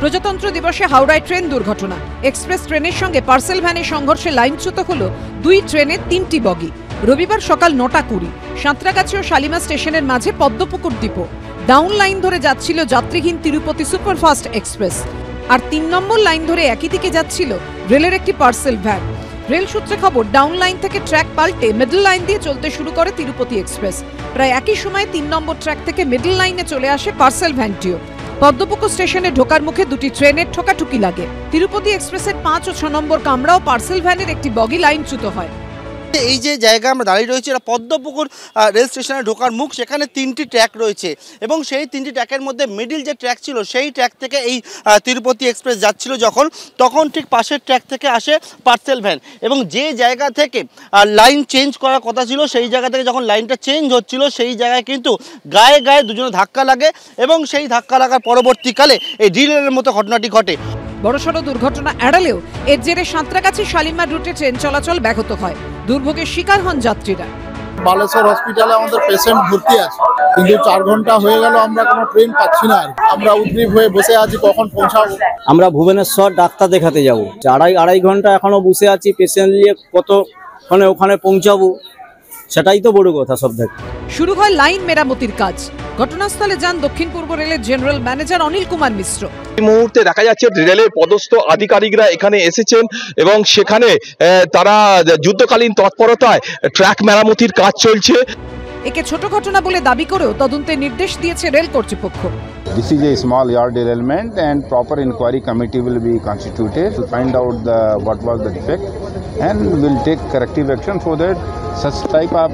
প্রজাতন্ত্র দিবসে হাওড়ায় ট্রেন দুর্ঘটনা। এক্সপ্রেস ট্রেনের সঙ্গে পার্সেল ভ্যানের সংঘর্ষে লাইনচ্যুত হল দুই ট্রেনের 3টি বগি। রবিবার সকাল 9:20 সাঁতরাগাছি ও শালিমার স্টেশনের মাঝে পদ্মপুকুর ডিপো। ডাউন লাইন ধরে যাচ্ছিল যাত্রীহীন তিরুপতি সুপারফাস্ট এক্সপ্রেস, আর 3 নম্বর লাইন ধরে একই দিকে যাচ্ছিল রেলের একটি পার্সেল ভ্যান। রেল সূত্রে খবর, ডাউন লাইন থেকে ট্র্যাক পাল্টে মিডল লাইন দিয়ে চলতে শুরু করে তিরুপতি এক্সপ্রেস। প্রায় একই সময়ে 3 নম্বর ট্র্যাক থেকে মিডল লাইনে চলে আসে পার্সেল ভ্যানটিও। পদ্মপুকুর স্টেশনে ঢোকার মুখে দুটি ট্রেনের ঠোকাঠুকি লাগে। তিরুপতি এক্সপ্রেসের 5 ও 6 নম্বর কামরা ও পার্সেল ভ্যানের একটি বগি লাইনচ্যুত হয়। এই যে জায়গা আমরা দাঁড়িয়ে রয়েছি, এটা পদ্মপুকুর রেল স্টেশনে ঢোকার মুখ। সেখানে 3টি ট্র্যাক রয়েছে এবং সেই 3টি ট্র্যাকের মধ্যে মিডিল যে ট্র্যাক ছিল সেই ট্র্যাক থেকে এই তিরুপতি এক্সপ্রেস যাচ্ছিল তখন ঠিক পাশের ট্র্যাক থেকে আসে পার্সেল ভ্যান এবং যে জায়গা থেকে লাইন চেঞ্জ করার কথা ছিল সেই জায়গা থেকে যখন লাইনটা চেঞ্জ হচ্ছিল সেই জায়গায় কিন্তু গায়ে গায়ে দুজনে ধাক্কা লাগে এবং সেই ধাক্কা লাগার পরবর্তীকালে এই ডিলের মতো ঘটনাটি ঘটে। বড়সড় দুর্ঘটনা এড়ালেও এর জেরে সাঁতরাগাছি শালিমার রুটে ট্রেন চলাচল ব্যাহত হয়। দুর্ভোগের শিকার হন যাত্রীরা। বালেশ্বর হসপিটালে আমাদের পেশেন্ট ভর্তি আছে, কিন্তু 4 ঘন্টা হয়ে গেল আমরা কোনো ট্রেন পাচ্ছি না। আমরা উদ্গ্রীব হয়ে বসে আছি কখন পৌঁছাবো। আমরা ভুবনেশ্বর ডাক্তার দেখাতে যাব, আড়াই ঘন্টা এখনো বসে আছি পেশেন্ট নিয়ে, কতক্ষণে ওখানে পৌঁছাবো সেটাই তো বড় কথা। সব থেকে শুরু হয় লাইন মেরামতির কাজ। ঘটনাস্থলে যান দক্ষিণ পূর্ব রেলের জেনারেল ম্যানেজার অনিল কুমার মিশ্র। এই মুহূর্তে দেখা যাচ্ছে রেলের পদস্থ আধিকারিকরা এখানে এসেছেন এবং সেখানে তারা যুদ্ধকালীন তৎপরতায় ট্র্যাক মেরামতির কাজ চলছে। একে ছোট ঘটনা বলে দাবি করেও তদন্তের নির্দেশ দিয়েছে রেল কর্তৃপক্ষ। This is a small yard derailment and proper inquiry committee will be constituted to find out what was the defect and will take corrective action so that such type of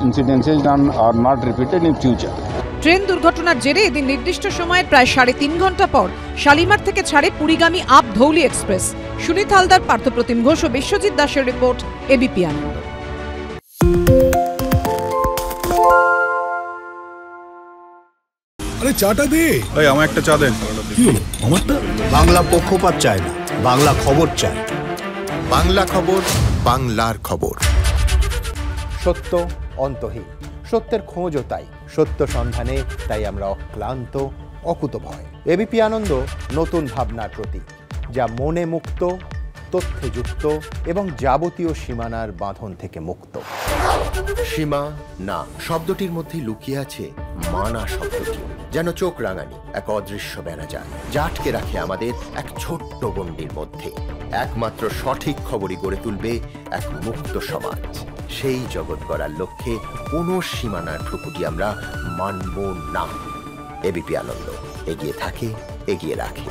incidences are not repeated in future. Train দুর্ঘটনার জেরে এদিন নির্দিষ্ট সময়ের প্রায় 3.5 ঘন্টা পর শালিমার থেকে ছাড়ে পুরীগামী আপ ধৌলি এক্সপ্রেস। সুনীত হালদার, পার্থপ্রতিম ঘোষ ও বিশ্বজিৎ দাসের রিপোর্ট, এবিপি আনন্দ। আরে চাটা দে। এই আমার একটা চা দেন। কি হলো আমারটা? বাংলা পক্ষপাত চায় না, বাংলা খবর চায়। বাংলা খবর, বাংলার খবর। সত্য অন্তহীন, সত্যের খোঁজও তাই, সত্য সন্ধানে তাই আমরা অক্লান্ত, অকুতভয়। এবিপি আনন্দ নতুন ভাবনার প্রতীক, যা মনে মুক্ত, তথ্যে যুক্ত এবং যাবতীয় সীমানার বাঁধন থেকে মুক্ত। সীমা না শব্দটির মধ্যে লুকিয়ে আছে মানা শব্দটি, যেন চোখ রাঙানি এক অদৃশ্য বেড়াজাল, যা আটকে রাখে আমাদের এক ছোট্ট গণ্ডির মধ্যে। একমাত্র সঠিক খবরই গড়ে তুলবে এক মুক্ত সমাজ। সেই জগৎ গড়ার লক্ষ্যে কোনো সীমানার ঠুকুটি আমরা মানব না। এবিপি আনন্দ এগিয়ে থাকে, এগিয়ে রাখে।